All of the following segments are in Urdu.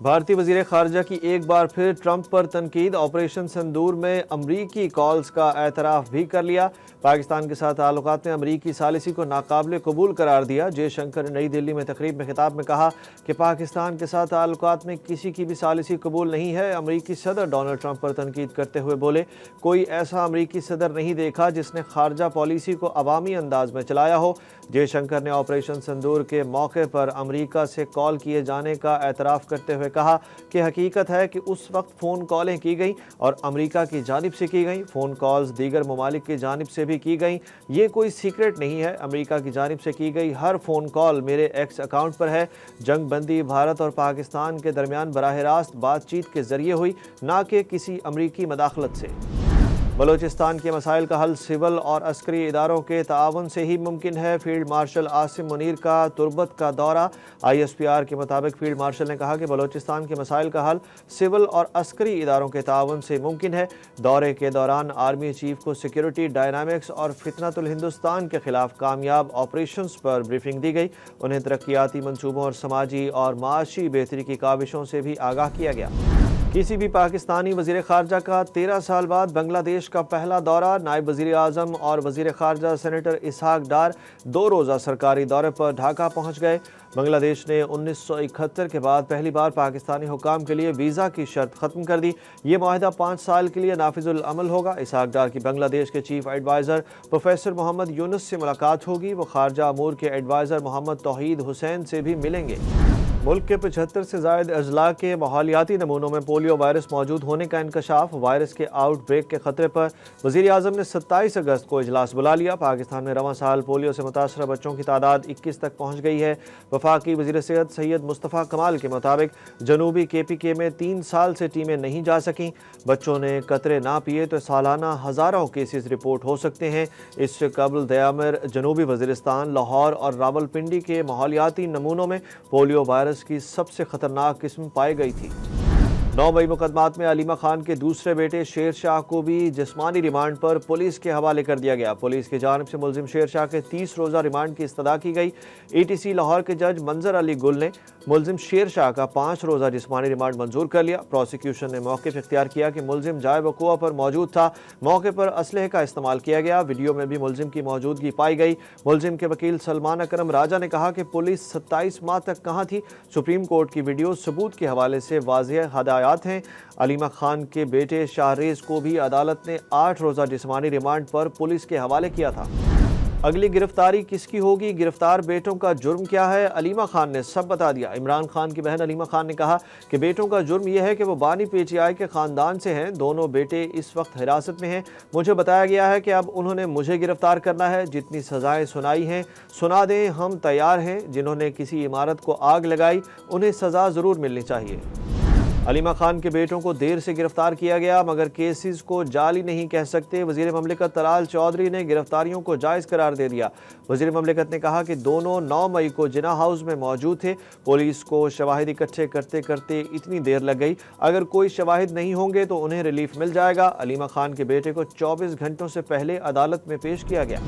بھارتی وزیر خارجہ کی ایک بار پھر ٹرمپ پر تنقید۔ آپریشن سندور میں امریکی کالز کا اعتراف بھی کر لیا۔ پاکستان کے ساتھ تعلقات میں امریکی ثالثی کو ناقابل قبول قرار دیا۔ جے شنکر نے نئی دلی میں تقریب میں خطاب میں کہا کہ پاکستان کے ساتھ تعلقات میں کسی کی بھی ثالثی قبول نہیں ہے۔ امریکی صدر ڈونلڈ ٹرمپ پر تنقید کرتے ہوئے بولے، کوئی ایسا امریکی صدر نہیں دیکھا جس نے خارجہ پالیسی کو عوامی انداز میں چلایا ہو۔ جے شنکر نے آپریشن سندور کے موقع پر امریکہ سے کال کیے جانے کا اعتراف کرتے ہوئے کہا کہ حقیقت ہے کہ اس وقت فون کالیں کی گئیں اور امریکہ کی جانب سے کی گئیں۔ فون کالز دیگر ممالک کی جانب سے بھی کی گئیں۔ یہ کوئی سیکرٹ نہیں ہے۔ امریکہ کی جانب سے کی گئی ہر فون کال میرے ایکس اکاؤنٹ پر ہے۔ جنگ بندی بھارت اور پاکستان کے درمیان براہ راست بات چیت کے ذریعے ہوئی، نہ کہ کسی امریکی مداخلت سے۔ بلوچستان کے مسائل کا حل سول اور عسکری اداروں کے تعاون سے ہی ممکن ہے۔ فیلڈ مارشل عاصم منیر کا تربت کا دورہ۔ ISPR کے مطابق فیلڈ مارشل نے کہا کہ بلوچستان کے مسائل کا حل سول اور عسکری اداروں کے تعاون سے ممکن ہے۔ دورے کے دوران آرمی چیف کو سیکیورٹی ڈائنامکس اور فتنۃ الہندوستان کے خلاف کامیاب آپریشنز پر بریفنگ دی گئی۔ انہیں ترقیاتی منصوبوں اور سماجی اور معاشی بہتری کی کاوشوں سے بھی آگاہ کیا گیا۔ کسی بھی پاکستانی وزیر خارجہ کا 13 سال بعد بنگلہ دیش کا پہلا دورہ۔ نائب وزیر اعظم اور وزیر خارجہ سینیٹر اسحاق ڈار 2 روزہ سرکاری دورے پر ڈھاکہ پہنچ گئے۔ بنگلہ دیش نے 1971 کے بعد پہلی بار پاکستانی حکام کے لیے ویزا کی شرط ختم کر دی۔ یہ معاہدہ 5 سال کے لیے نافذ العمل ہوگا۔ اسحاق ڈار کی بنگلہ دیش کے چیف ایڈوائزر پروفیسر محمد یونس سے ملاقات ہوگی۔ وہ خارجہ امور کے ایڈوائزر محمد توحید حسین سے بھی ملیں گے۔ ملک کے 75 سے زائد اضلاع کے ماحولیاتی نمونوں میں پولیو وائرس موجود ہونے کا انکشاف۔ وائرس کے آؤٹ بریک کے خطرے پر وزیر اعظم نے 27 اگست کو اجلاس بلا لیا۔ پاکستان میں رواں سال پولیو سے متاثرہ بچوں کی تعداد 21 تک پہنچ گئی ہے۔ وفاقی وزیر صحت سید مصطفیٰ کمال کے مطابق جنوبی KPK میں 3 سال سے ٹیمیں نہیں جا سکیں۔ بچوں نے قطرے نہ پیے تو سالانہ ہزاروں کیسز رپورٹ ہو سکتے ہیں۔ اس سے قبل دیامر، جنوبی وزیرستان، لاہور اور راولپنڈی کے ماحولیاتی نمونوں میں پولیو وائرس کی سب سے خطرناک قسم پائی گئی تھی۔ 9 مئی مقدمات میں علیمہ خان کے دوسرے بیٹے شیر شاہ کو بھی جسمانی ریمانڈ پر پولیس کے حوالے کر دیا گیا۔ پولیس کی جانب سے ملزم شیر شاہ کے 30 روزہ ریمانڈ کی استدعا کی گئی۔ ETC لاہور کے جج منظر علی گل نے ملزم شیر شاہ کا 5 روزہ جسمانی ریمانڈ منظور کر لیا۔ پروسیکیوشن نے موقف اختیار کیا کہ ملزم جائے وقوع پر موجود تھا۔ موقع پر اسلحے کا استعمال کیا گیا۔ ویڈیو میں بھی ملزم کی موجودگی پائی گئی۔ ملزم کے وکیل سلمان اکرم راجہ نے کہا کہ پولیس 27 ماہ تک کہاں تھی۔ سپریم کورٹ کی ویڈیو ثبوت کے حوالے سے واضح ہدایات ہیں۔ علیمہ خان کے بیٹے شاہریز کو بھی عدالت نے 8 روزہ جسمانی ریمانڈ پر پولیس کے حوالے کیا تھا۔ اگلی گرفتاری کس کی ہوگی؟ گرفتار بیٹوں کا جرم کیا ہے؟ علیمہ خان نے سب بتا دیا۔ عمران خان کی بہن علیمہ خان نے کہا کہ بیٹوں کا جرم یہ ہے کہ وہ بانی PTI کے خاندان سے ہیں۔ دونوں بیٹے اس وقت حراست میں ہیں۔ مجھے بتایا گیا ہے کہ اب انہوں نے مجھے گرفتار کرنا ہے۔ جتنی سزائیں سنائی ہیں سنا دیں، ہم تیار ہیں۔ جنہوں نے کسی عمارت کو آگ لگائی انہیں سزا ضرور ملنی چاہیے۔ علیمہ خان کے بیٹوں کو دیر سے گرفتار کیا گیا مگر کیسز کو جعلی نہیں کہہ سکتے۔ وزیر مملکت طلال چودھری نے گرفتاریوں کو جائز قرار دے دیا۔ وزیر مملکت نے کہا کہ دونوں 9 مئی کو جناح ہاؤس میں موجود تھے۔ پولیس کو شواہد اکٹھے کرتے کرتے اتنی دیر لگ گئی۔ اگر کوئی شواہد نہیں ہوں گے تو انہیں ریلیف مل جائے گا۔ علیمہ خان کے بیٹے کو 24 گھنٹوں سے پہلے عدالت میں پیش کیا گیا۔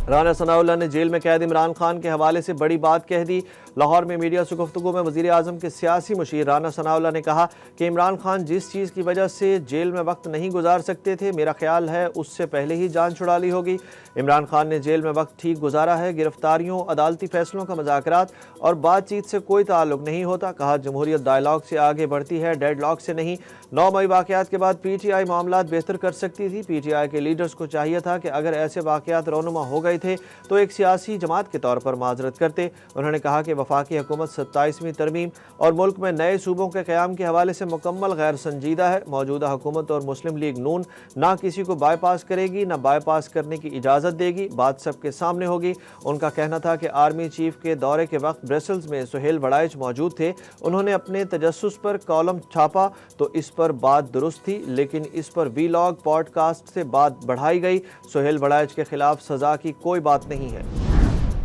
رانا ثناءاللہ نے جیل میں قید عمران خان کے حوالے سے بڑی بات کہہ دی۔ لاہور میں میڈیا سے گفتگو میں وزیر اعظم کے سیاسی مشیر رانا ثناءاللہ نے کہا کہ عمران خان جس چیز کی وجہ سے جیل میں وقت نہیں گزار سکتے تھے، میرا خیال ہے اس سے پہلے ہی جان چھڑا لی ہوگی۔ عمران خان نے جیل میں وقت ٹھیک گزارا ہے۔ گرفتاریوں، عدالتی فیصلوں کا مذاکرات اور بات چیت سے کوئی تعلق نہیں ہوتا۔ کہا جمہوریت ڈائیلاگ سے آگے بڑھتی ہے، ڈیڈ لاک سے نہیں۔ 9 مئی واقعات کے بعد PTI معاملات بہتر کر سکتی تھی۔ PTI کے لیڈرز کو چاہیے تھا کہ اگر ایسے واقعات رونما ہو گئے تھے تو ایک سیاسی جماعت کے طور پر معذرت کرتے۔ انہوں نے کہا کہ وفاقی حکومت 27ویں ترمیم اور ملک میں نئے صوبوں کے قیام کے حوالے سے مکمل غیر سنجیدہ ہے۔ موجودہ حکومت اور مسلم لیگ نون نہ کسی کو بائی پاس کرے گی، نہ بائی پاس کرنے کی اجازت دے گی۔ بات سب کے سامنے ہوگی۔ ان کا کہنا تھا کہ آرمی چیف کے دورے کے وقت برسلز میں سہیل وڑائچ موجود تھے۔ انہوں نے اپنے تجسس پر کالم چھاپا تو اس پر بات درست تھی، لیکن اس پر ویلاگ پوڈ کاسٹ سے بات بڑھائی گئی۔ سہیل وڑائچ کے خلاف سزا کی کوئی بات نہیں ہے۔